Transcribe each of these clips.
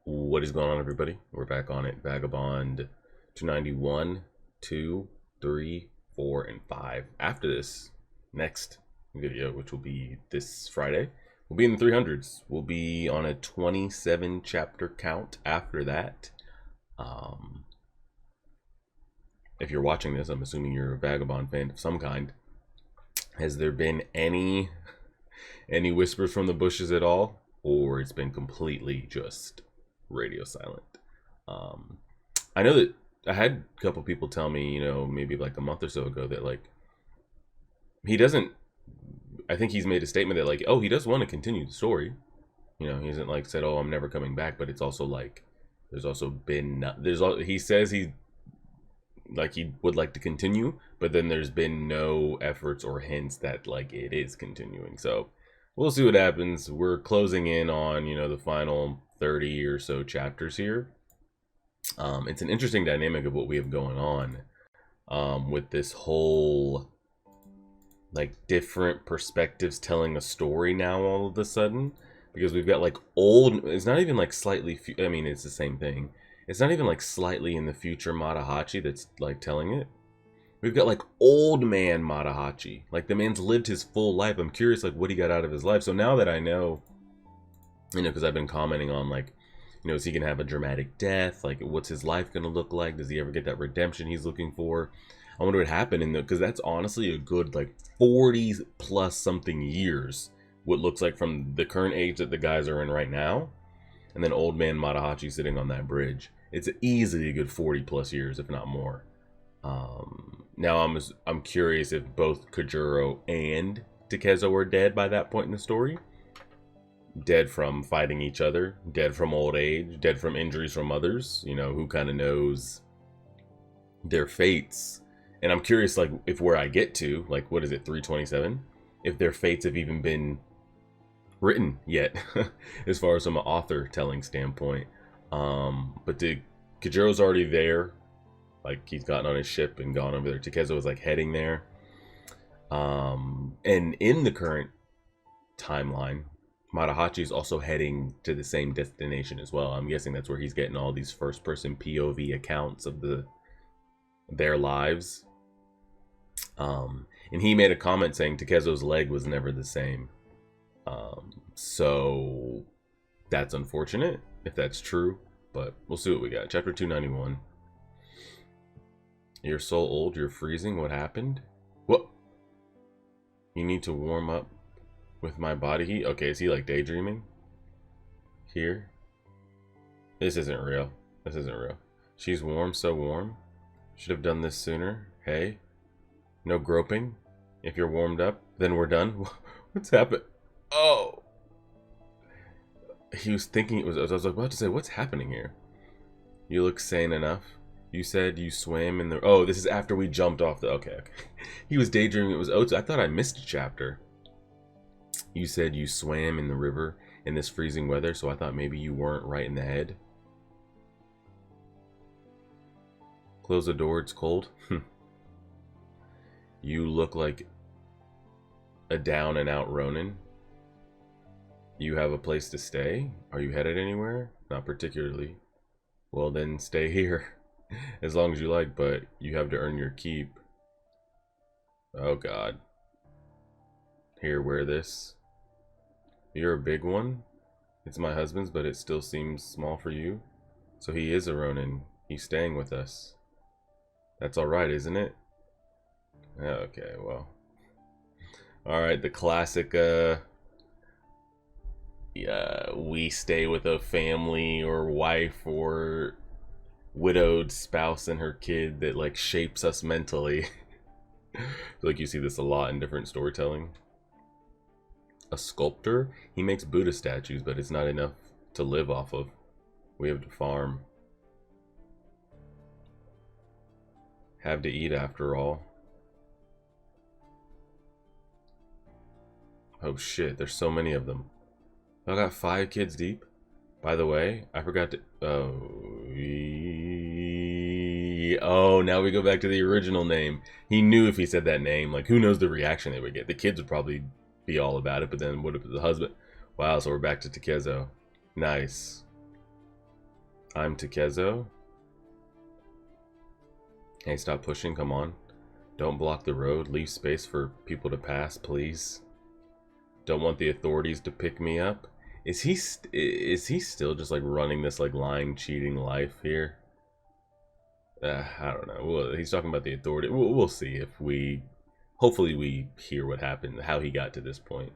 What is going on, everybody? We're back on it. Vagabond 291, 2, 3, 4, and 5. After this next video, which will be this Friday, we'll be in the 300s. We'll be on a 27 chapter count after that. If you're watching this, I'm assuming you're a Vagabond fan of some kind. Has there been any whispers from the bushes at all? Or it's been completely just radio silent? I know that I had a couple people tell me, maybe like a month or so ago that like he doesn't. I think he's made a statement that like, oh, he does want to continue the story. He hasn't like said, oh, I'm never coming back. But it's also like there's also been he says he would like to continue, but then there's been no efforts or hints that like it is continuing. So we'll see what happens. We're closing in on the final 30 or so chapters here. It's an interesting dynamic of what we have going on with this whole like different perspectives telling a story now all of a sudden, because we've got like old, it's not even like slightly, I mean it's the same thing, it's not even like slightly in the future Matahachi that's like telling it. We've got like old man Matahachi, like the man's lived his full life. I'm curious like what he got out of his life. So now that I know, because I've been commenting on like, is he gonna have a dramatic death? Like, what's his life gonna look like? Does he ever get that redemption he's looking for? I wonder what happened in the, because that's honestly a good like 40 plus something years. What looks like from the current age that the guys are in right now, and then old man Matahachi sitting on that bridge. It's easily a good 40 plus years, if not more. Now I'm curious if both Kojiro and Takezo were dead by that point in the story. Dead from fighting each other, dead from old age, dead from injuries from others, who kind of knows their fates. And I'm curious, like, if where I get to, like, what is it, 327? If their fates have even been written yet, as far as from an author telling standpoint. But Kojiro's already there. Like, he's gotten on his ship and gone over there. Takezo was, like, heading there. And in the current timeline, Matahachi is also heading to the same destination as well. I'm guessing that's where he's getting all these first-person POV accounts of their lives. And he made a comment saying Takezo's leg was never the same. So that's unfortunate if that's true, but we'll see what we got. Chapter 291. You're so old, you're freezing. What happened? What? You need to warm up with my body heat? Okay, is he like daydreaming? Here? This isn't real. This isn't real. She's warm, so warm. Should have done this sooner. Hey? No groping? If you're warmed up, then we're done? What's happened? Oh! He was thinking it was... I was about to say, what's happening here? You look sane enough. You said you swam in the... Oh, this is after we jumped off the... Okay. He was daydreaming it was Oats. I thought I missed a chapter. You said you swam in the river in this freezing weather, so I thought maybe you weren't right in the head. Close the door, it's cold. You look like a down and out Ronin. You have a place to stay? Are you headed anywhere? Not particularly. Well then stay here. As long as you like, but you have to earn your keep. Oh god. Here, wear this. You're a big one. It's my husband's, but it still seems small for you. So he is a Ronin. He's staying with us. That's alright, isn't it? Okay, well. Alright, the classic, yeah, we stay with a family or wife or widowed spouse and her kid that, like, shapes us mentally. I feel like you see this a lot in different storytelling. A sculptor? He makes Buddha statues, but it's not enough to live off of. We have to farm. Have to eat after all. Oh shit, there's so many of them. I got 5 kids deep. By the way, I forgot to... Oh, now we go back to the original name. He knew if he said that name, like, who knows the reaction they would get. The kids would probably be all about it, but then what if the husband... Wow, so we're back to Takezo. Nice. I'm Takezo. Hey, stop pushing, come on. Don't block the road, leave space for people to pass, please. Don't want the authorities to pick me up. Is he still just like running this like lying, cheating life here? I don't know. Well, he's talking about the authority. We'll see if hopefully we hear what happened, how he got to this point.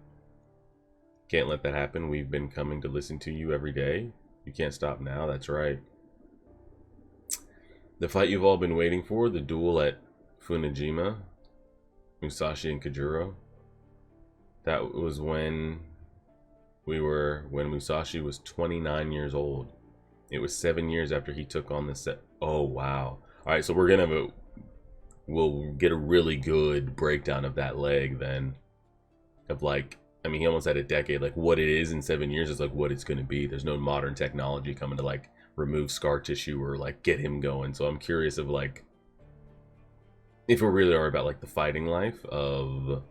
Can't let that happen. We've been coming to listen to you every day. You can't stop now, that's right. The fight you've all been waiting for, the duel at Funajima, Musashi and Kojiro. That was when Musashi was 29 years old. It was 7 years after he took on the set. Oh, wow. All right, so we'll get a really good breakdown of that leg then. Of like, I mean, he almost had a decade. Like what it is in 7 years is like what it's going to be. There's no modern technology coming to like remove scar tissue or like get him going. So I'm curious of like, if we really are about like the fighting life of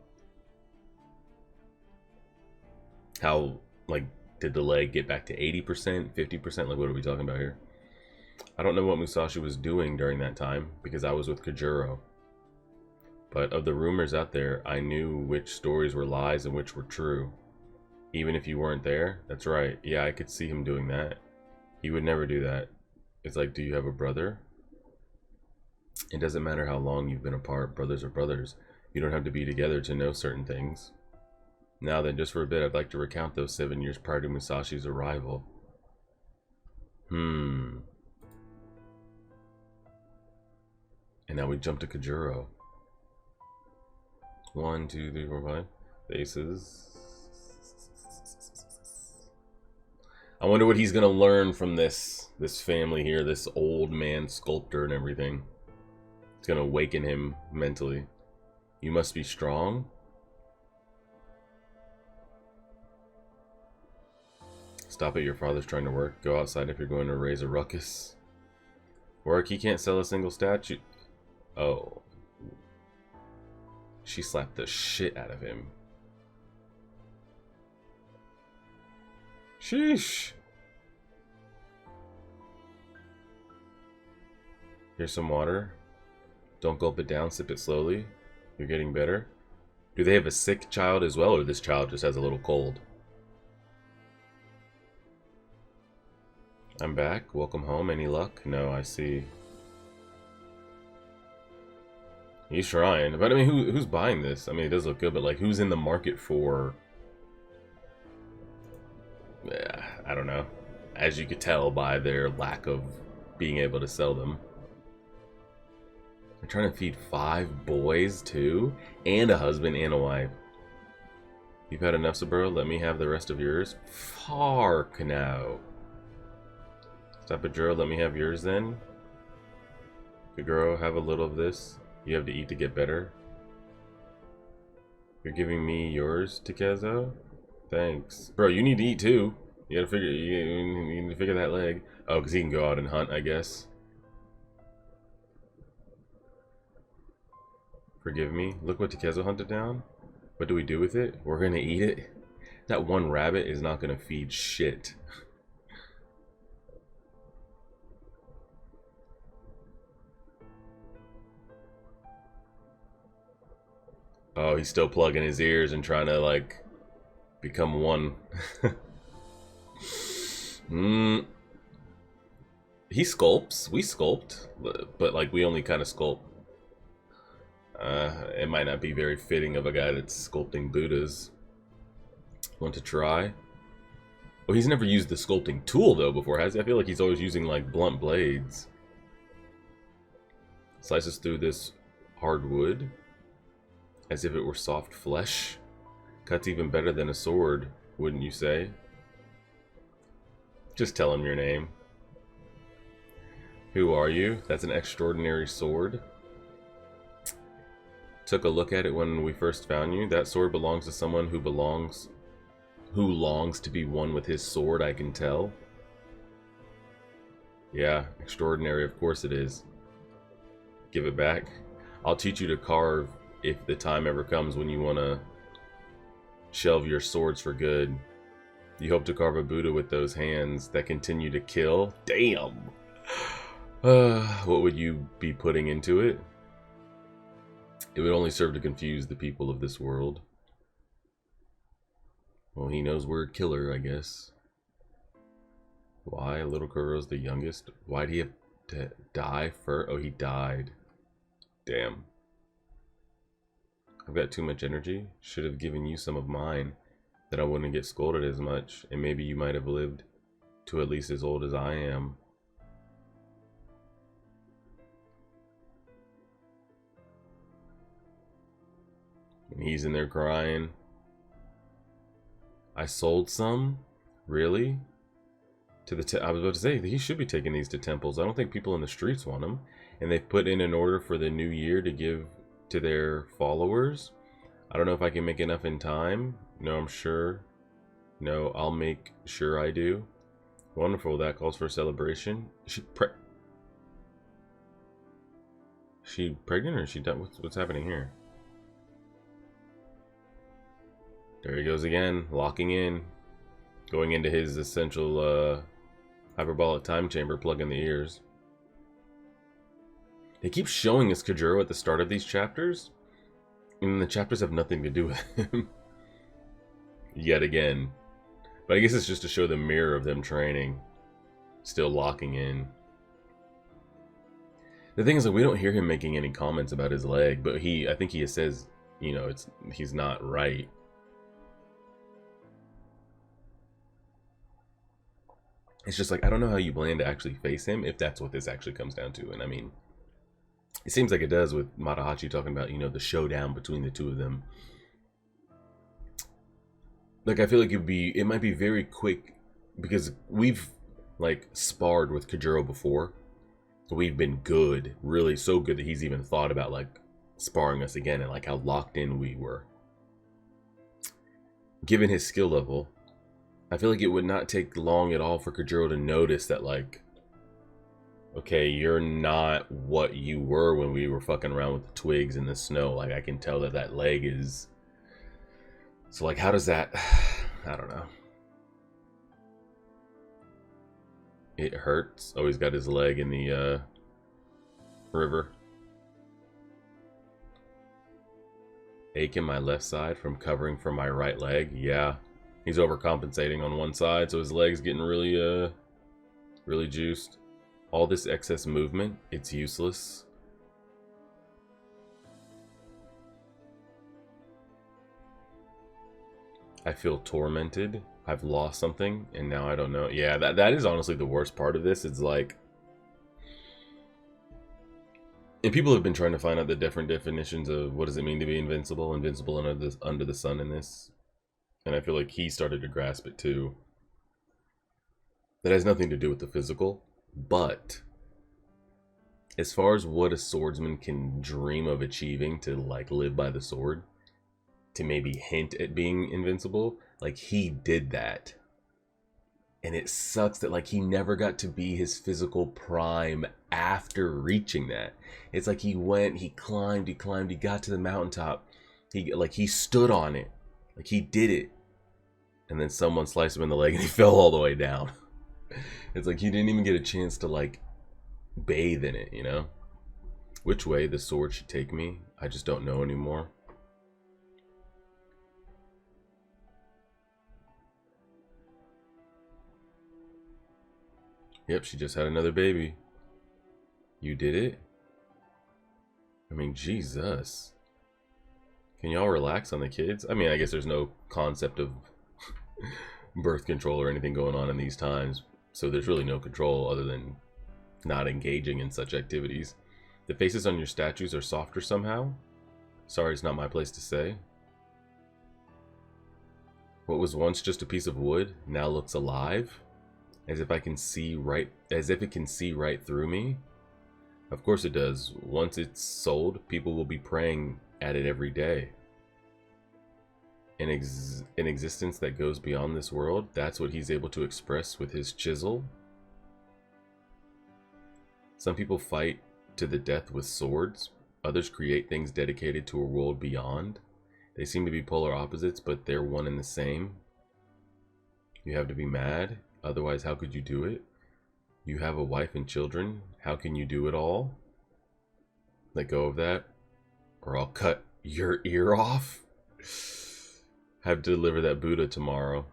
how, like, did the leg get back to 80%, 50%? Like, what are we talking about here? I don't know what Musashi was doing during that time because I was with Kojiro. But of the rumors out there, I knew which stories were lies and which were true. Even if you weren't there, that's right. Yeah, I could see him doing that. He would never do that. It's like, do you have a brother? It doesn't matter how long you've been apart. Brothers are brothers. You don't have to be together to know certain things. Now then, just for a bit, I'd like to recount those 7 years prior to Musashi's arrival. And now we jump to Kojiro. 1, 2, 3, 4, 5. Faces. I wonder what he's gonna learn from this family here, this old man sculptor and everything. It's gonna awaken him mentally. You must be strong. Stop it, your father's trying to work. Go outside if you're going to raise a ruckus. Work, he can't sell a single statue. Oh. She slapped the shit out of him. Sheesh. Here's some water. Don't gulp it down, sip it slowly. You're getting better. Do they have a sick child as well, or this child just has a little cold? I'm back. Welcome home. Any luck? No, I see. He's trying. But I mean, who's buying this? I mean, it does look good, but like, who's in the market for... Yeah, I don't know. As you could tell by their lack of being able to sell them. They're trying to feed 5 boys, too? And a husband and a wife. You've had enough, Saburo. Let me have the rest of yours. Fark now. Stop it, Juro. Let me have yours then. Kogoro, have a little of this. You have to eat to get better. You're giving me yours, Takezo? Thanks. Bro, you need to eat too. You need to figure that leg. Oh, because he can go out and hunt, I guess. Forgive me. Look what Takezo hunted down. What do we do with it? We're gonna eat it? That one rabbit is not gonna feed shit. Oh, he's still plugging his ears and trying to, like, become one. He sculpts. We sculpt. But, like, we only kind of sculpt. It might not be very fitting of a guy that's sculpting Buddhas. Want to try? Well, he's never used the sculpting tool, though, before, has he? I feel like he's always using, like, blunt blades. Slices through this hard wood. As if it were soft flesh. Cuts even better than a sword, wouldn't you say? Just tell him your name. Who are you? That's an extraordinary sword. Took a look at it when we first found you. That sword belongs to someone who longs to be one with his sword, I can tell. Yeah, extraordinary, of course it is. Give it back. I'll teach you to carve if the time ever comes when you want to shelve your swords for good. You hope to carve a Buddha with those hands that continue to kill? Damn! What would you be putting into it? It would only serve to confuse the people of this world. Well, he knows we're a killer, I guess. Why? Little Kuro's the youngest? Why'd he have to die first? Oh, he died. Damn. I've got too much energy. Should have given you some of mine. Then I wouldn't get scolded as much. And maybe you might have lived to at least as old as I am. And he's in there crying. I sold some? Really? To the I was about to say, he should be taking these to temples. I don't think people in the streets want them. And they've put in an order for the new year to give to their followers. I don't know if I can make enough in time. No, I'm sure. No, I'll make sure I do. Wonderful, that calls for a celebration. Is she pregnant or is she done? What's happening here? There he goes again, locking in. Going into his essential hyperbolic time chamber, plugging the ears. They keep showing us Kojiro at the start of these chapters, and the chapters have nothing to do with him. Yet again. But I guess it's just to show the mirror of them training. Still locking in. The thing is that we don't hear him making any comments about his leg, but I think he says, you know, he's not right. It's just like, I don't know how you plan to actually face him, if that's what this actually comes down to. And I mean, it seems like it does with Matahachi talking about, you know, the showdown between the two of them. Like, I feel like it might be very quick, because we've, like, sparred with Kojiro before. We've been good, really so good that he's even thought about, like, sparring us again, and, like, how locked in we were. Given his skill level, I feel like it would not take long at all for Kojiro to notice that, like, okay, you're not what you were when we were fucking around with the twigs in the snow. Like, I can tell that leg is... So, like, how does that... I don't know. It hurts. Oh, he's got his leg in the river. Ache in my left side from covering for my right leg. Yeah. He's overcompensating on one side, so his leg's getting really, really juiced. All this excess movement, it's useless. I feel tormented. I've lost something, and now I don't know. Yeah, that is honestly the worst part of this. It's like... And people have been trying to find out the different definitions of what does it mean to be invincible. Invincible under the sun in this. And I feel like he started to grasp it too. That has nothing to do with the physical. But as far as what a swordsman can dream of achieving to, like, live by the sword, to maybe hint at being invincible, like, he did that. And it sucks that, like, he never got to be his physical prime after reaching that. It's like he went, he climbed, he got to the mountaintop. He stood on it. Like, he did it. And then someone sliced him in the leg and he fell all the way down. It's like he didn't even get a chance to, like, bathe in it, you know? Which way the sword should take me, I just don't know anymore. Yep, she just had another baby. You did it? I mean, Jesus. Can y'all relax on the kids? I mean, I guess there's no concept of birth control or anything going on in these times, so there's really no control other than not engaging in such activities. The faces on your statues are softer somehow? Sorry, it's not my place to say. What was once just a piece of wood now looks alive? As if it can see right through me? Of course it does. Once it's sold, people will be praying at it every day. An existence that goes beyond this world, that's what he's able to express with his chisel. Some people fight to the death with swords. Others create things dedicated to a world beyond. They seem to be polar opposites, but they're one and the same. You have to be mad. Otherwise, how could you do it? You have a wife and children. How can you do it all? Let go of that, or I'll cut your ear off. Have to deliver that Buddha tomorrow.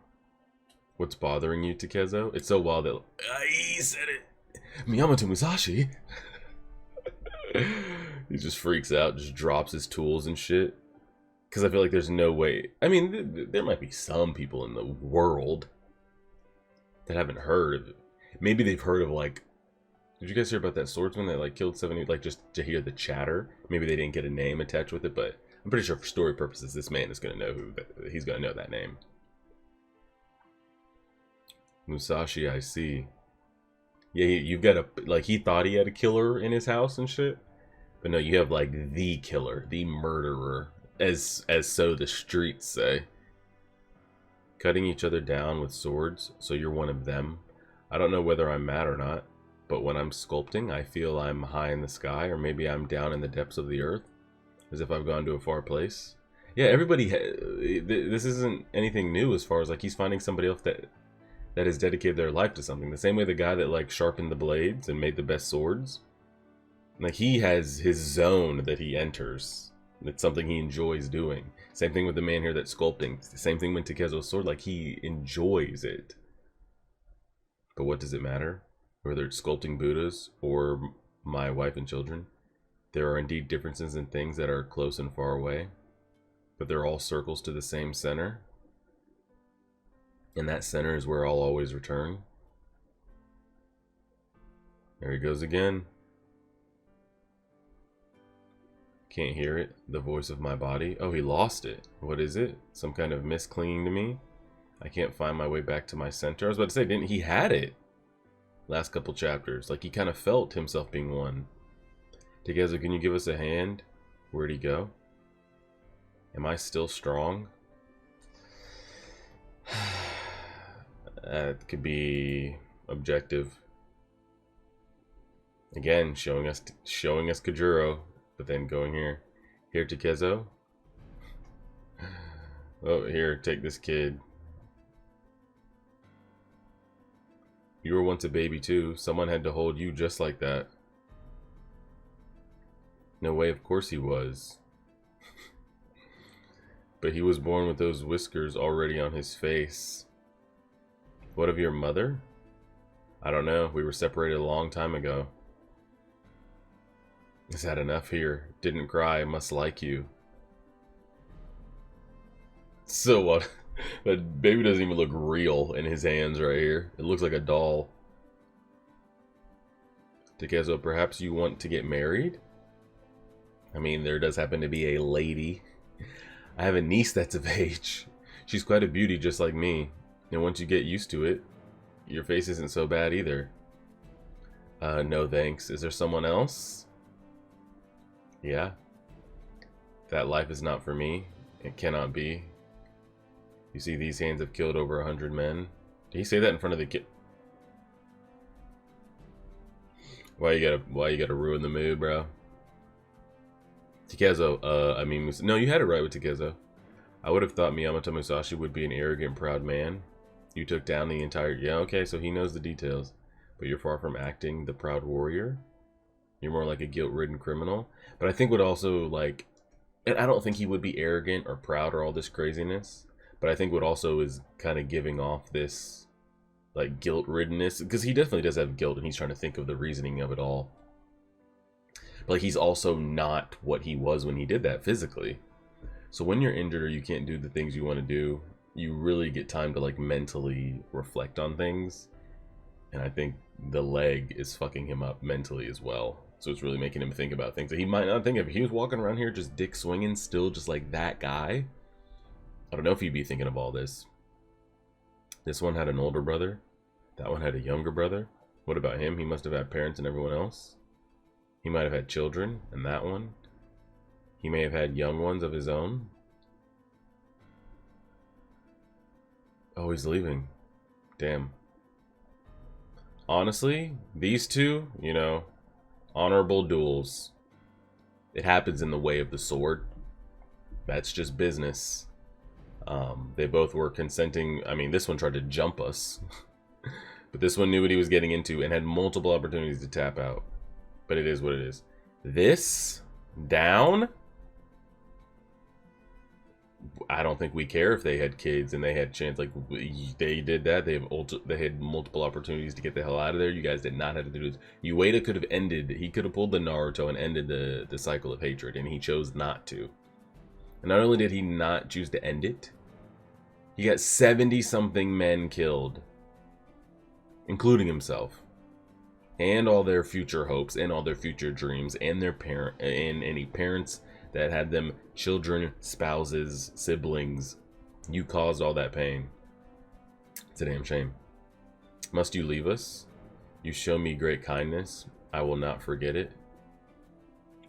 What's bothering you, Takezo? It's so wild that he said it. Miyamoto Musashi. He just freaks out, just drops his tools and shit. Because I feel like there's no way. I mean, there might be some people in the world that haven't heard of it. Maybe they've heard of, like, did you guys hear about that swordsman that, like, killed 70, like, just to hear the chatter? Maybe they didn't get a name attached with it, but I'm pretty sure for story purposes, this man is going to know he's going to know that name. Musashi, I see. Yeah, you've got a, like, he thought he had a killer in his house and shit. But no, you have, like, the killer, the murderer, as so the streets say. Cutting each other down with swords, so you're one of them. I don't know whether I'm mad or not, but when I'm sculpting, I feel I'm high in the sky, or maybe I'm down in the depths of the earth, as if I've gone to a far place. Yeah, everybody, this isn't anything new as far as, like, he's finding somebody else that has dedicated their life to something. The same way the guy that, like, sharpened the blades and made the best swords. Like, he has his zone that he enters. It's something he enjoys doing. Same thing with the man here that's sculpting. Same thing with Takezo's sword. Like, he enjoys it. But what does it matter? Whether it's sculpting Buddhas or my wife and children. There are indeed differences in things that are close and far away. But they're all circles to the same center. And that center is where I'll always return. There he goes again. Can't hear it. The voice of my body. Oh, he lost it. What is it? Some kind of mist clinging to me? I can't find my way back to my center. I was about to say, didn't he had it? Last couple chapters. Like, he kind of felt himself being one. Takezo, can you give us a hand? Where'd he go? Am I still strong? That could be objective. Again, showing us Kojiro, but then going here. Here, Takezo. Oh, here, take this kid. You were once a baby too. Someone had to hold you just like that. No way, of course he was. But he was born with those whiskers already on his face. What of your mother? I don't know. We were separated a long time ago. Is that enough here? Didn't cry. Must like you. So what? That baby doesn't even look real in his hands right here. It looks like a doll. Takezo, perhaps you want to get married? I mean, there does happen to be a lady. I have a niece that's of age. She's quite a beauty, just like me. And once you get used to it, your face isn't so bad either. No thanks. Is there someone else? Yeah. That life is not for me. It cannot be. You see, these hands have killed over 100 men. Did he say that in front of the kid? Why you gotta ruin the mood, bro? Takezo, no, you had it right with Takezo. I would have thought Miyamoto Musashi would be an arrogant, proud man. You took down the entire... Yeah, okay, so he knows the details. But you're far from acting the proud warrior. You're more like a guilt-ridden criminal. But I think what also, like... And I don't think he would be arrogant or proud or all this craziness. But I think what also is kind of giving off this, like, guilt-riddenness. Because he definitely does have guilt, and he's trying to think of the reasoning of it all. But like, he's also not what he was when he did that physically. So when you're injured or you can't do the things you want to do, you really get time to, like, mentally reflect on things. And I think the leg is fucking him up mentally as well. So it's really making him think about things that he might not think of. If he was walking around here just dick swinging, still just like that guy, I don't know if he'd be thinking of all this. This one had an older brother. That one had a younger brother. What about him? He must have had parents and everyone else. He might have had children, and that one. He may have had young ones of his own. Oh, he's leaving. Damn. Honestly, these two, you know, honorable duels. It happens in the way of the sword. That's just business. They both were consenting. I mean, this one tried to jump us, but this one knew what he was getting into and had multiple opportunities to tap out. But it is what it is. This down. I don't think we care if they had kids and they had chance. Like, they did that. They had multiple opportunities to get the hell out of there. You guys did not have to do this. Ueda could have ended. He could have pulled the Naruto and ended the cycle of hatred, and he chose not to. And not only did he not choose to end it, he got 70-something men killed, including himself, and all their future hopes, and all their future dreams, and their and any parents that had them, children, spouses, siblings. You caused all that pain. It's a damn shame. Must you leave us? You show me great kindness. I will not forget it.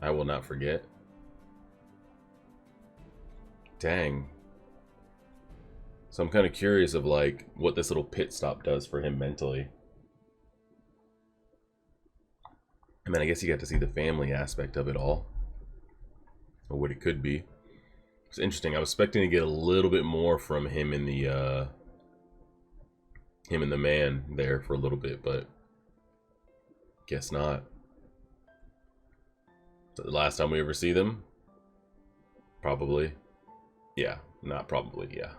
I will not forget. Dang. So I'm kind of curious of like what this little pit stop does for him mentally. I mean, I guess you got to see the family aspect of it all, or what it could be. It's interesting. I was expecting to get a little bit more from him and the man there for a little bit, but guess not. The last time we ever see them, probably. Yeah, not probably. Yeah.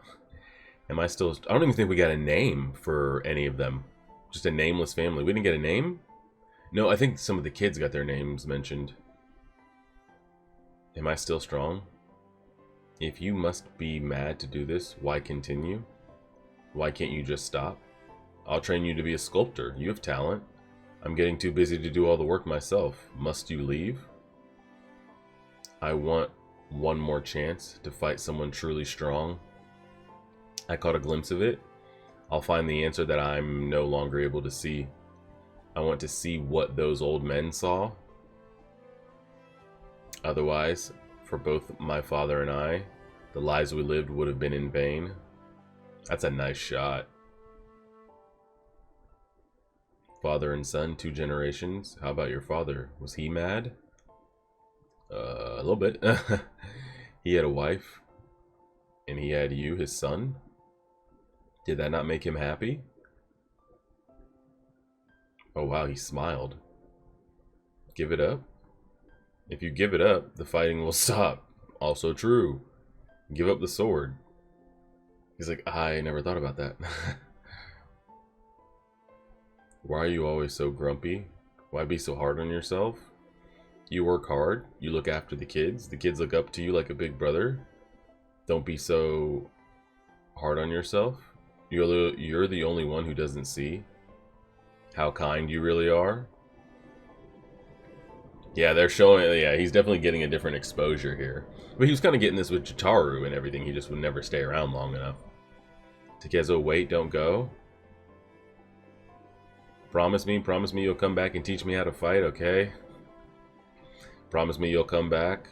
Am I still? I don't even think we got a name for any of them. Just a nameless family. We didn't get a name. No, I think some of the kids got their names mentioned. Am I still strong? If you must be mad to do this, why continue? Why can't you just stop? I'll train you to be a sculptor. You have talent. I'm getting too busy to do all the work myself. Must you leave? I want one more chance to fight someone truly strong. I caught a glimpse of it. I'll find the answer that I'm no longer able to see. I want to see what those old men saw. Otherwise, for both my father and I, the lives we lived would have been in vain. That's a nice shot. Father and son, 2 generations. How about your father? Was he mad? A little bit. He had a wife, and he had you, his son. Did that not make him happy? Oh wow, he smiled. Give it up. If you give it up, the fighting will stop. Also true. Give up the sword. He's like, I never thought about that. Why are you always so grumpy? Why be so hard on yourself? You work hard. You look after the kids. The kids look up to you like a big brother. Don't be so hard on yourself. You're the only one who doesn't see how kind you really are. Yeah, they're showing. Yeah, he's definitely getting a different exposure here. But he was kind of getting this with Jitaru and everything. He just would never stay around long enough. Takezo, wait, don't go. Promise me you'll come back and teach me how to fight, okay? Promise me you'll come back.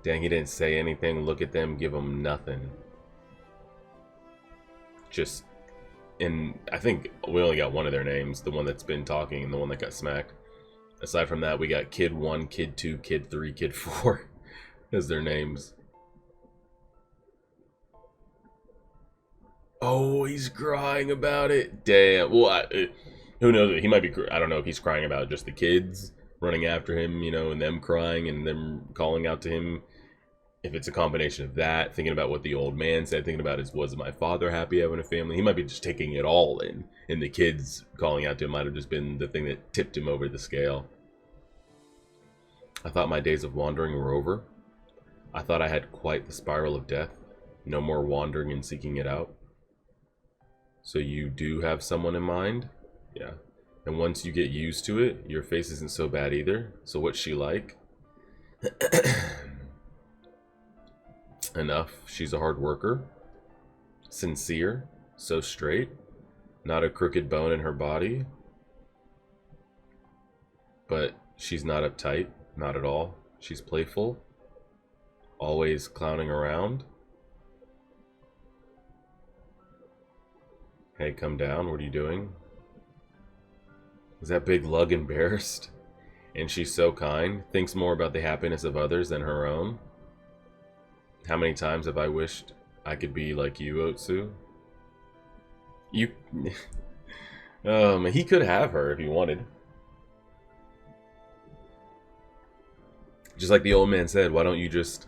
Dang, he didn't say anything. Look at them, give them nothing. Just, and I think we only got one of their names, the one that's been talking and the one that got smacked. Aside from that, we got Kid 1, Kid 2, Kid 3, Kid 4 as their names. Oh, he's crying about it. Damn. Well, who knows? He might be, I don't know if he's crying about just the kids running after him, you know, and them crying and them calling out to him. If it's a combination of that, thinking about what the old man said, thinking about was my father happy having a family? He might be just taking it all in. And the kids calling out to him might have just been the thing that tipped him over the scale. I thought my days of wandering were over. I thought I had quite the spiral of death. No more wandering and seeking it out. So you do have someone in mind? Yeah. And once you get used to it, your face isn't so bad either. So what's she like? Enough. She's a hard worker. Sincere. So straight. Not a crooked bone in her body. But she's not uptight. Not at all. She's playful. Always clowning around. Hey, come down. What are you doing? Is that big lug embarrassed? And she's so kind. Thinks more about the happiness of others than her own. How many times have I wished I could be like you, Otsu. You... he could have her if he wanted. Just like the old man said, why don't you just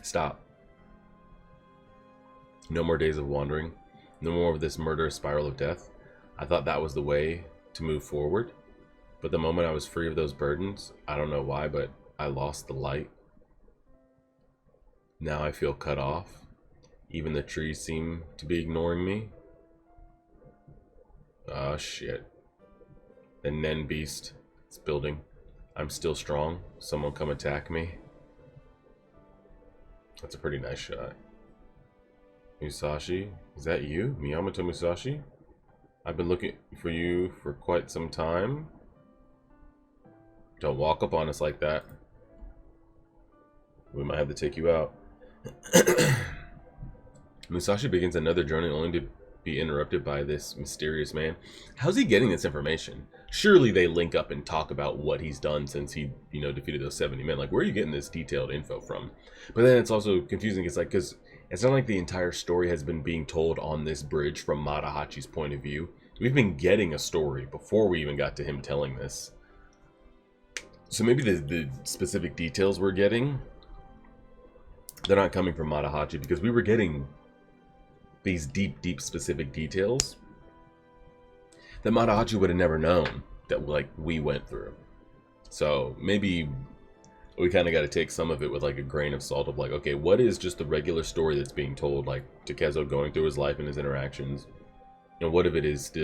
stop? No more days of wandering. No more of this murderous spiral of death. I thought that was the way to move forward. But the moment I was free of those burdens, I don't know why, but I lost the light. Now I feel cut off. Even the trees seem to be ignoring me. Ah, shit. The Nen beast is building. I'm still strong. Someone come attack me. That's a pretty nice shot. Musashi? Is that you? Miyamoto Musashi? I've been looking for you for quite some time. Don't walk up on us like that. We might have to take you out. Musashi begins another journey only to be interrupted by this mysterious man. How's he getting this information? Surely they link up and talk about what he's done since he, defeated those 70 men. Like, where are you getting this detailed info from? But then it's also confusing. It's like, because it's not like the entire story has been being told on this bridge from Matahachi's point of view. We've been getting a story before we even got to him telling this. So maybe the specific details we're getting, they're not coming from Matahachi, because we were getting these deep specific details that Matahachi would have never known that we went through. So maybe we kind of got to take some of it with like a grain of salt of like, okay, what is just the regular story that's being told, like Takezo going through his life and his interactions, and what if it is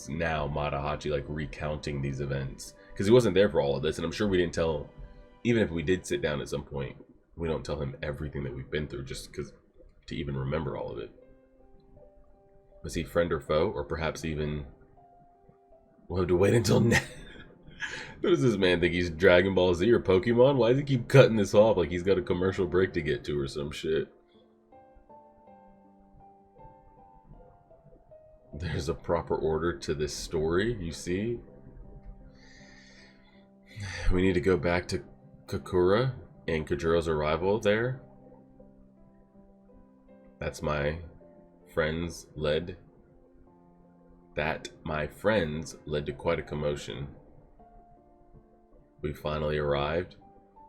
now Matahachi like recounting these events, because he wasn't there for all of this, and I'm sure we didn't tell, even if we did sit down at some point, we don't tell him everything that we've been through just because to even remember all of it. Was he friend or foe, or perhaps even we'll have to wait until now. What does this man think? He's Dragon Ball Z or Pokemon? Why does he keep cutting this off like he's got a commercial break to get to or some shit? There's a proper order to this story, you see? We need to go back to Kakura and Kojiro's arrival there. My friends led to quite a commotion. We finally arrived.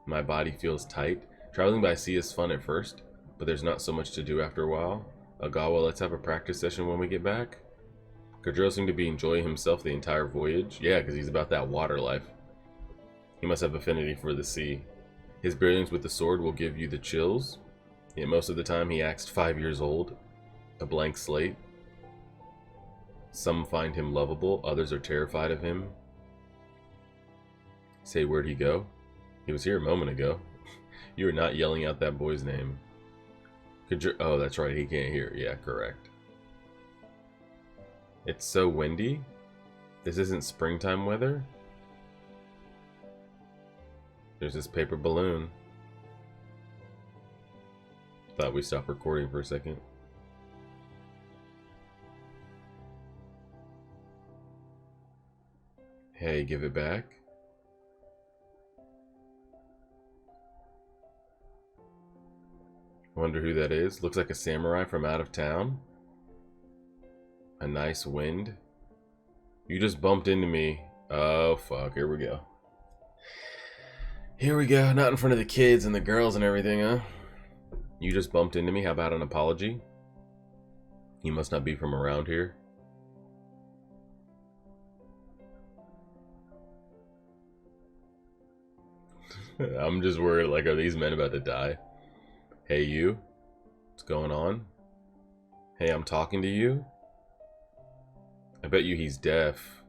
My body feels tight. Traveling by sea is fun at first, but there's not so much to do after a while. Agawa, let's have a practice session when we get back. Kojiro seemed to be enjoying himself the entire voyage. Yeah, because he's about that water life. He must have affinity for the sea. His brilliance with the sword will give you the chills. Yet most of the time he acts 5 years old. A blank slate. Some find him lovable, others are terrified of him. Say, where'd he go? He was here a moment ago. You were not yelling out that boy's name. Oh, that's right, he can't hear. Yeah, correct. It's so windy. This isn't springtime weather. There's this paper balloon. Thought we stopped recording for a second. Hey, give it back. Wonder who that is. Looks like a samurai from out of town. A nice wind. You just bumped into me. Oh, fuck. Here we go. Here we go. Not in front of the kids and the girls and everything, huh? You just bumped into me. How about an apology? You must not be from around here. I'm just worried, like, are these men about to die? Hey, you. What's going on? Hey, I'm talking to you? I bet you he's deaf.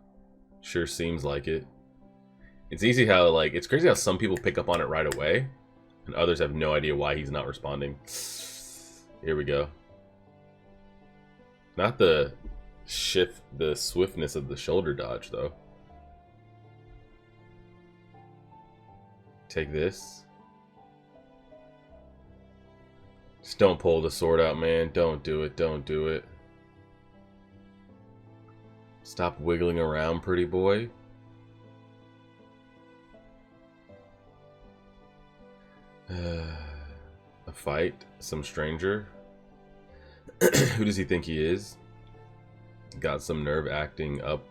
Sure seems like it. It's easy how, like, it's crazy how some people pick up on it right away, and others have no idea why he's not responding. Here we go. Not the swiftness of the shoulder dodge, though. Take this. Just don't pull the sword out, man. Don't do it. Don't do it. Stop wiggling around, pretty boy. fight some stranger. Who does he think he is? Got some nerve acting up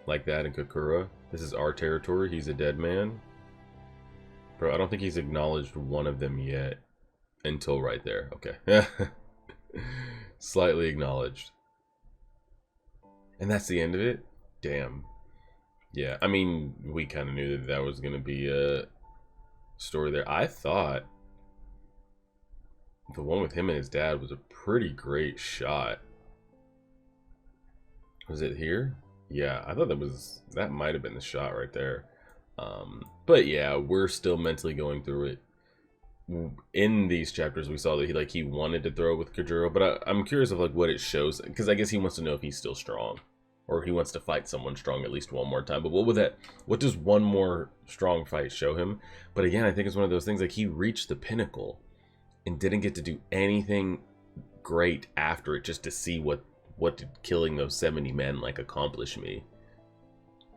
like that in Kakura. This is our territory. He's a dead man. Bro, I don't think he's acknowledged one of them yet. Until right there. Okay. Slightly acknowledged. And that's the end of it? Damn. Yeah, I mean, we kind of knew that that was going to be a story there. I thought the one with him and his dad was a pretty great shot. Was it here? Yeah, I thought that might have been the shot right there. But yeah, we're still mentally going through it. In these chapters, we saw that he wanted to throw with Kojiro, but I'm curious of like what it shows, because I guess he wants to know if he's still strong, or he wants to fight someone strong at least one more time. But what does one more strong fight show him? But again, I think it's one of those things, like he reached the pinnacle and didn't get to do anything great after it, just to see what did killing those 70 men like accomplish me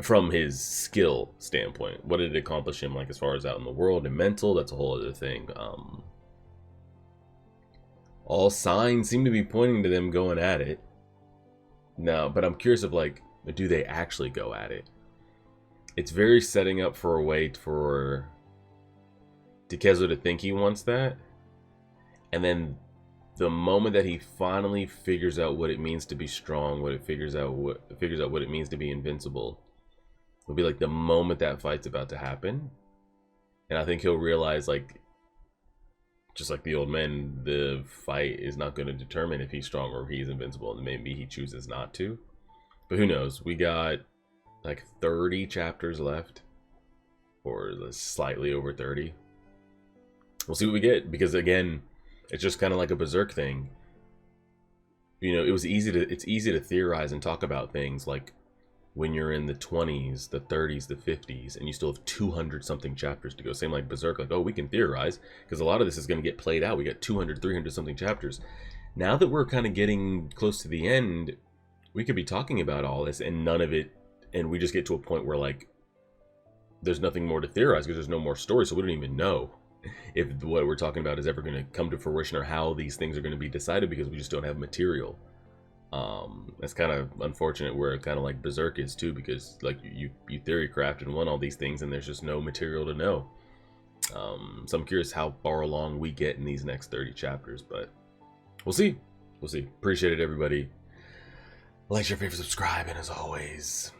from his skill standpoint. What did it accomplish him, like as far as out in the world and mental? That's a whole other thing. All signs seem to be pointing to them going at it now, but I'm curious of like, do they actually go at it? It's very setting up for a way for Takezo to think he wants that, and then the moment that he finally figures out what it means to be strong, figures out what it means to be invincible, will be like the moment that fight's about to happen. And I think he'll realize, like, just like the old man, the fight is not going to determine if he's strong or if he's invincible, and maybe he chooses not to. But who knows? We got like 30 chapters left, or slightly over 30. We'll see what we get, because again, it's just kind of like a Berserk thing. You know, it's easy to theorize and talk about things like when you're in the 20s, the 30s, the 50s, and you still have 200 something chapters to go. Same like Berserk, like, oh, we can theorize because a lot of this is going to get played out. We got 200, 300 something chapters. Now that we're kind of getting close to the end, we could be talking about all this and none of it, and we just get to a point where like there's nothing more to theorize because there's no more story, so we don't even know if what we're talking about is ever going to come to fruition or how these things are going to be decided, because we just don't have material. That's kind of unfortunate, where kind of like Berserk is too, because like you theory craft and won all these things and there's just no material to know. So I'm curious how far along we get in these next 30 chapters, but we'll see. Appreciate it, everybody. Like, share, favorite, subscribe, and as always,